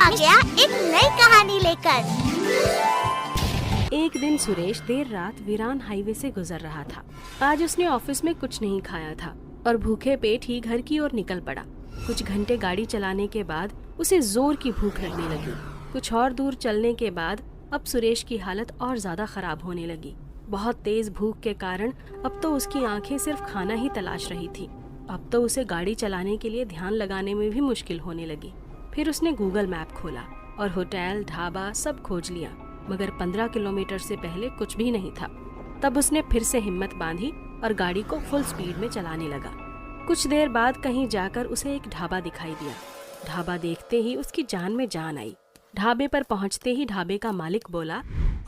आ गया एक नई कहानी लेकर। एक दिन सुरेश देर रात वीरान हाईवे से गुजर रहा था। आज उसने ऑफिस में कुछ नहीं खाया था और भूखे पेट ही घर की ओर निकल पड़ा। कुछ घंटे गाड़ी चलाने के बाद उसे जोर की भूख लगने लगी। कुछ और दूर चलने के बाद अब सुरेश की हालत और ज्यादा खराब होने लगी। बहुत तेज भूख के कारण अब तो उसकी आंखें सिर्फ खाना ही तलाश रही थी। अब तो उसे गाड़ी चलाने के लिए ध्यान लगाने में भी मुश्किल होने लगी। फिर उसने गूगल मैप खोला और होटल, ढाबा सब खोज लिया, मगर 15 किलोमीटर से पहले कुछ भी नहीं था। तब उसने फिर से हिम्मत बांधी और गाड़ी को फुल स्पीड में चलाने लगा। कुछ देर बाद कहीं जाकर उसे एक ढाबा दिखाई दिया। ढाबा देखते ही उसकी जान में जान आई। ढाबे पर पहुंचते ही ढाबे का मालिक बोला,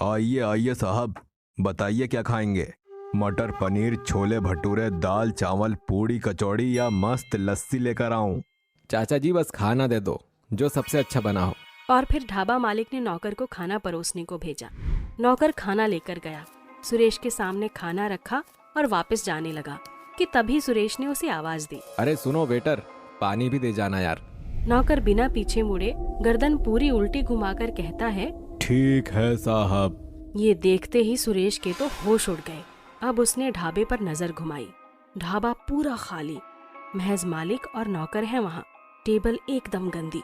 आइए आइए साहब, बताइए क्या खाएंगे? मटर पनीर, छोले भटूरे, दाल चावल, पूड़ी कचौड़ी या मस्त लस्सी लेकर आऊं? चाचा जी बस खाना दे दो, जो सबसे अच्छा बना हो। और फिर ढाबा मालिक ने नौकर को खाना परोसने को भेजा। नौकर खाना लेकर गया, सुरेश के सामने खाना रखा और वापस जाने लगा कि तभी सुरेश ने उसे आवाज दी, अरे सुनो वेटर, पानी भी दे जाना यार। नौकर बिना पीछे मुड़े गर्दन पूरी उल्टी घुमाकर कहता है, ठीक है साहब। ये देखते ही सुरेश के तो होश उड़ गए। अब उसने ढाबे पर नजर घुमाई। ढाबा पूरा खाली, महज मालिक और नौकर है वहाँ। टेबल एकदम गंदी,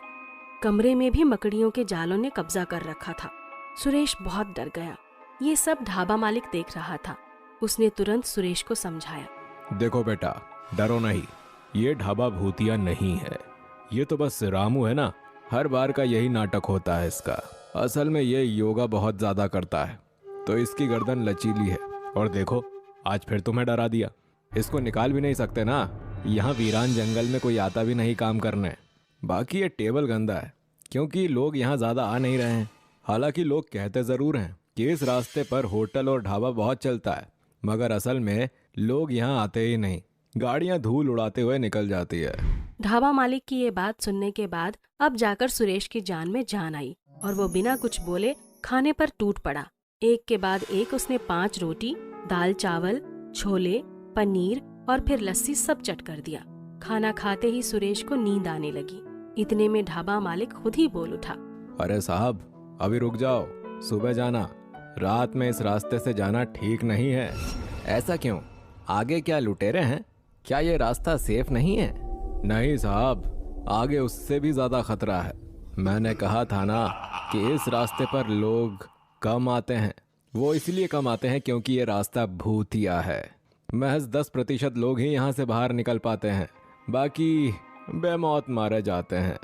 कमरे में भी मकड़ियों के जालों ने कब्जा कर रखा था। सुरेश बहुत डर गया। ये सब ढाबा मालिक देख रहा था। उसने तुरंत सुरेश को समझाया, देखो बेटा, डरो नहीं, ये ढाबा भूतिया नहीं है। ये तो बस रामू है ना, हर बार का यही नाटक होता है इसका। असल में ये योगा बहुत ज्यादा करता है, तो इसकी गर्दन लचीली है। और देखो, आज फिर तुम्हें डरा दिया। इसको निकाल भी नहीं सकते ना, यहाँ वीरान जंगल में कोई आता भी नहीं काम करने। बाकी ये टेबल गंदा है क्योंकि लोग यहाँ ज़्यादा आ नहीं रहे हैं। हालांकि लोग कहते ज़रूर हैं कि इस रास्ते पर होटल और ढाबा बहुत चलता है, मगर असल में लोग यहाँ आते ही नहीं। गाड़ियाँ धूल उड़ाते हुए निकल जाती है। ढाबा मालिक की ये बात सुनने के बाद अब जाकर सुरेश की जान में जान आई और वो बिना कुछ बोले खाने पर टूट पड़ा। एक के बाद एक उसने 5 रोटी, दाल चावल, छोले, पनीर और फिर लस्सी सब चट कर दिया। खाना खाते ही सुरेश को नींद आने लगी। इतने में ढाबा मालिक खुद ही बोल उठा, अरे साहब, अभी रुक जाओ, सुबह जाना। रात में इस रास्ते से जाना ठीक नहीं है। ऐसा क्यों? आगे क्या लुटेरे हैं? क्या ये रास्ता सेफ नहीं है? नहीं साहब, आगे उससे भी ज्यादा खतरा है। मैंने कहा था ना कि इस रास्ते पर लोग कम आते हैं। वो इसलिए कम आते हैं क्योंकि ये रास्ता भूतिया है। महज 10% लोग ही यहाँ से बाहर निकल पाते हैं, बाकी बेमौत मारे जाते हैं।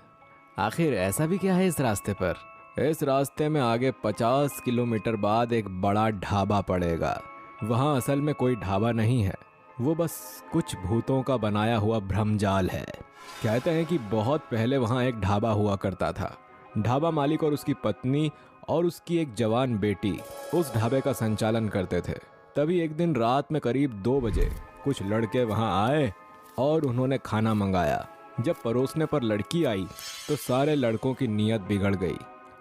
आखिर ऐसा भी क्या है इस रास्ते पर? इस रास्ते में आगे 50 किलोमीटर बाद एक बड़ा ढाबा पड़ेगा। वहाँ असल में कोई ढाबा नहीं है, वो बस कुछ भूतों का बनाया हुआ भ्रमजाल है। कहते हैं कि बहुत पहले वहाँ एक ढाबा हुआ करता था। ढाबा मालिक और उसकी पत्नी और उसकी एक जवान बेटी उस ढाबे का संचालन करते थे। तभी एक दिन रात में करीब 2 बजे कुछ लड़के वहाँ आए और उन्होंने खाना मंगाया। जब परोसने पर लड़की आई तो सारे लड़कों की नीयत बिगड़ गई।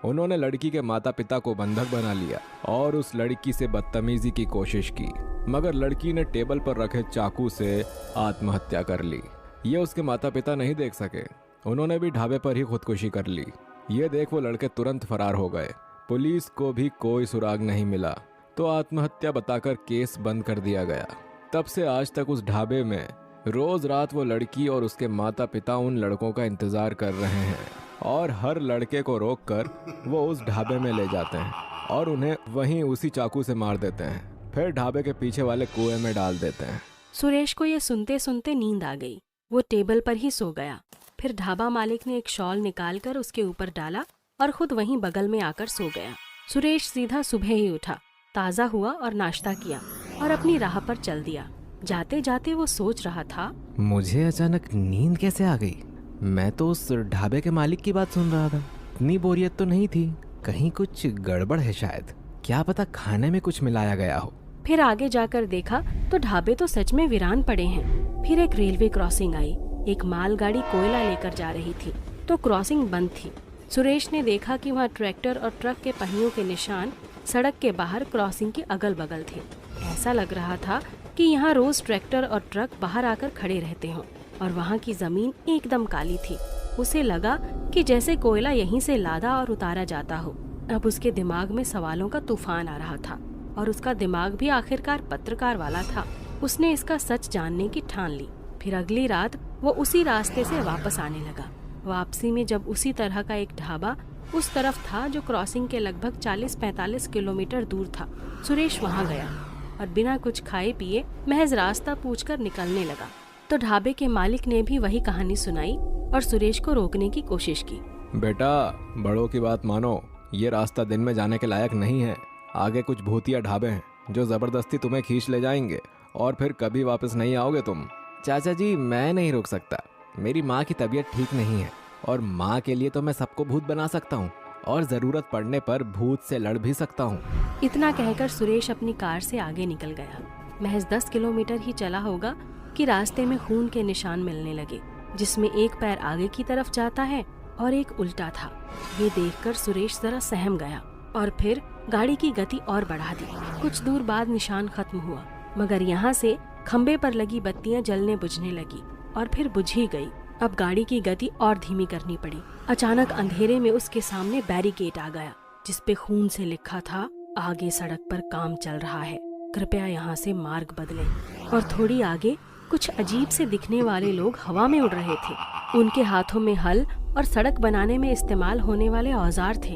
उन्होंने लड़की के माता पिता को बंधक बना लिया और उस लड़की से बदतमीजी की कोशिश की, मगर लड़की ने टेबल पर रखे चाकू से आत्महत्या कर ली। ये उसके माता पिता नहीं देख सके, उन्होंने भी ढाबे पर ही खुदकुशी कर ली। ये देख वो लड़के तुरंत फरार हो गए। पुलिस को भी कोई सुराग नहीं मिला, तो आत्महत्या बताकर केस बंद कर दिया गया। तब से आज तक उस ढाबे में रोज रात वो लड़की और उसके माता पिता उन लड़कों का इंतजार कर रहे हैं और हर लड़के को रोककर वो उस ढाबे में ले जाते हैं और उन्हें वहीं उसी चाकू से मार देते हैं। फिर ढाबे के पीछे वाले कुएं में डाल देते हैं। सुरेश को ये सुनते सुनते नींद आ गई। वो टेबल पर ही सो गया। फिर ढाबा मालिक ने एक शॉल निकालकर उसके ऊपर डाला और खुद वहीं बगल में आकर सो गया। सुरेश सीधा सुबह ही उठा, ताज़ा हुआ और नाश्ता किया और अपनी राह पर चल दिया। जाते जाते वो सोच रहा था, मुझे अचानक नींद कैसे आ गई? मैं तो उस ढाबे के मालिक की बात सुन रहा था। इतनी बोरियत तो नहीं थी, कहीं कुछ गड़बड़ है शायद। क्या पता खाने में कुछ मिलाया गया हो। फिर आगे जाकर देखा तो ढाबे तो सच में वीरान पड़े हैं। फिर एक रेलवे क्रॉसिंग आई। एक मालगाड़ी कोयला लेकर जा रही थी, तो क्रॉसिंग बंद थी। सुरेश ने देखा कि वहाँ ट्रैक्टर और ट्रक के पहियों के निशान सड़क के बाहर क्रॉसिंग के अगल बगल थे। ऐसा लग रहा था कि यहाँ रोज ट्रैक्टर और ट्रक बाहर आकर खड़े रहते हों और वहाँ की जमीन एकदम काली थी। उसे लगा कि जैसे कोयला यहीं से लादा और उतारा जाता हो। अब उसके दिमाग में सवालों का तूफान आ रहा था और उसका दिमाग भी आखिरकार पत्रकार वाला था। उसने इसका सच जानने की ठान ली। फिर अगली रात वो उसी रास्ते से वापस आने लगा। वापसी में जब उसी तरह का एक ढाबा उस तरफ था जो क्रॉसिंग के लगभग 40-45 किलोमीटर दूर था, सुरेश वहाँ गया और बिना कुछ खाए पिए महज रास्ता पूछकर निकलने लगा। तो ढाबे के मालिक ने भी वही कहानी सुनाई और सुरेश को रोकने की कोशिश की। बेटा, बड़ों की बात मानो, ये रास्ता दिन में जाने के लायक नहीं है। आगे कुछ भूतिया ढाबे हैं जो जबरदस्ती तुम्हें खींच ले जाएंगे और फिर कभी वापस नहीं आओगे तुम। चाचा जी, मैं नहीं रोक सकता। मेरी माँ की तबीयत ठीक नहीं है और माँ के लिए तो मैं सबको भूत बना सकता हूँ और जरूरत पड़ने पर भूत से लड़ भी सकता हूँ। इतना कहकर सुरेश अपनी कार से आगे निकल गया। महज 10 किलोमीटर ही चला होगा कि रास्ते में खून के निशान मिलने लगे, जिसमें एक पैर आगे की तरफ जाता है और एक उल्टा था। ये देखकर सुरेश जरा सहम गया और फिर गाड़ी की गति और बढ़ा दी। कुछ दूर बाद निशान खत्म हुआ, मगर यहाँ से खंबे पर लगी बत्तियां जलने बुझने लगी और फिर बुझ ही गई। अब गाड़ी की गति और धीमी करनी पड़ी। अचानक अंधेरे में उसके सामने बैरिकेड आ गया, जिसपे खून से लिखा था, आगे सड़क पर काम चल रहा है, कृपया यहाँ से मार्ग बदलें। और थोड़ी आगे कुछ अजीब से दिखने वाले लोग हवा में उड़ रहे थे। उनके हाथों में हल और सड़क बनाने में इस्तेमाल होने वाले औजार थे।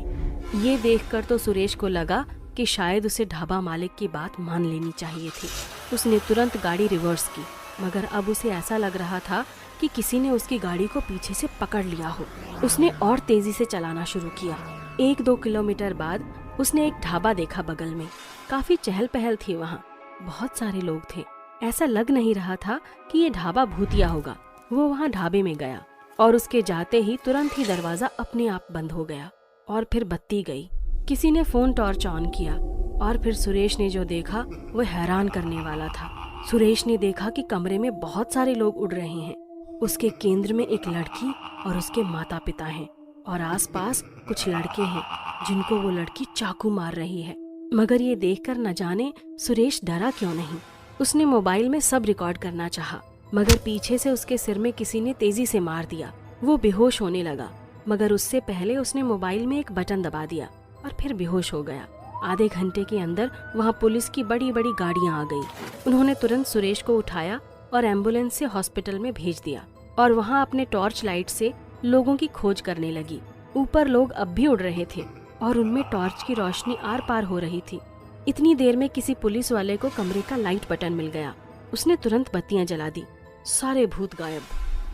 ये देखकर तो सुरेश को लगा कि शायद उसे ढाबा मालिक की बात मान लेनी चाहिए थी। उसने तुरंत गाड़ी रिवर्स की, मगर अब उसे ऐसा लग रहा था कि किसी ने उसकी गाड़ी को पीछे से पकड़ लिया हो। उसने और तेजी से चलाना शुरू किया। 1-2 किलोमीटर बाद उसने एक ढाबा देखा बगल में। काफी चहल पहल थी वहाँ, बहुत सारे लोग थे। ऐसा लग नहीं रहा था कि ये ढाबा भूतिया होगा। वो वहाँ ढाबे में गया और उसके जाते ही तुरंत ही दरवाजा अपने आप बंद हो गया और फिर बत्ती गई। किसी ने फोन टॉर्च ऑन किया और फिर सुरेश ने जो देखा वो हैरान करने वाला था। सुरेश ने देखा कि कमरे में बहुत सारे लोग उड़ रहे हैं। उसके केंद्र में एक लड़की और उसके माता पिता हैं और आसपास कुछ लड़के हैं जिनको वो लड़की चाकू मार रही है। मगर ये देखकर न जाने सुरेश डरा क्यों नहीं। उसने मोबाइल में सब रिकॉर्ड करना चाहा, मगर पीछे से उसके सिर में किसी ने तेजी से मार दिया। वो बेहोश होने लगा, मगर उससे पहले उसने मोबाइल में एक बटन दबा दिया और फिर बेहोश हो गया। आधे घंटे के अंदर वहाँ पुलिस की बड़ी बड़ी गाड़ियाँ आ गई। उन्होंने तुरंत सुरेश को उठाया और एम्बुलेंस से हॉस्पिटल में भेज दिया और वहाँ अपने टॉर्च लाइट से लोगों की खोज करने लगी। ऊपर लोग अब भी उड़ रहे थे और उनमें टॉर्च की रोशनी आर पार हो रही थी। इतनी देर में किसी पुलिस वाले को कमरे का लाइट बटन मिल गया। उसने तुरंत बत्तियां जला दी। सारे भूत गायब।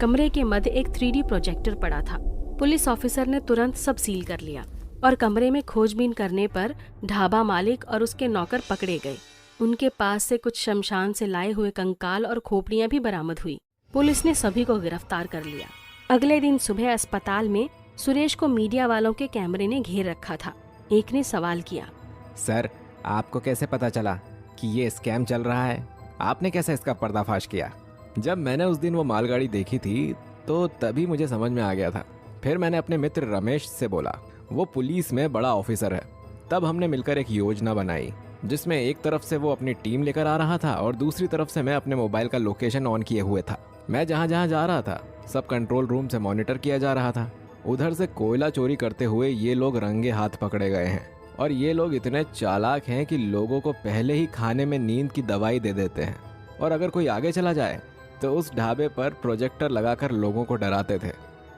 कमरे के मध्य एक 3D प्रोजेक्टर पड़ा था। पुलिस ऑफिसर ने तुरंत सब सील कर लिया और कमरे में खोजबीन करने पर ढाबा मालिक और उसके नौकर पकड़े गए। उनके पास से कुछ शमशान से लाए हुए कंकाल और खोपड़ियां भी बरामद हुई। पुलिस ने सभी को गिरफ्तार कर लिया। अगले दिन सुबह अस्पताल में सुरेश को मीडिया वालों के कैमरे ने घेर रखा था। एक ने सवाल किया, सर, आपको कैसे पता चला कि ये स्कैम चल रहा है? आपने कैसे इसका पर्दाफाश किया? जब मैंने उस दिन वो मालगाड़ी देखी थी तो तभी मुझे समझ में आ गया था। फिर मैंने अपने मित्र रमेश से बोला, वो पुलिस में बड़ा ऑफिसर है। तब हमने मिलकर एक योजना बनाई जिसमें एक तरफ से वो अपनी टीम लेकर आ रहा था और दूसरी तरफ से मैं अपने मोबाइल का लोकेशन ऑन किए हुए था। मैं जहाँ जहाँ जा रहा था सब कंट्रोल रूम से मॉनिटर किया जा रहा था। उधर से कोयला चोरी करते हुए ये लोग रंगे हाथ पकड़े गए हैं और ये लोग इतने चालाक हैं कि लोगों को पहले ही खाने में नींद की दवाई दे देते हैं और अगर कोई आगे चला जाए तो उस ढाबे पर प्रोजेक्टर लगाकर लोगों को डराते थे,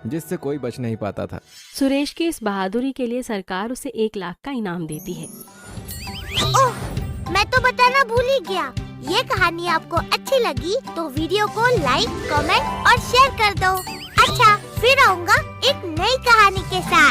जिससे कोई बच नहीं पाता था। सुरेश की इस बहादुरी के लिए सरकार उसे 1 लाख का इनाम देती है। ओह, मैं तो बताना भूल ही गया। ये कहानी आपको अच्छी लगी तो वीडियो को लाइक, कमेंट और शेयर कर दो। अच्छा, फिर आऊँगा एक नई कहानी के साथ।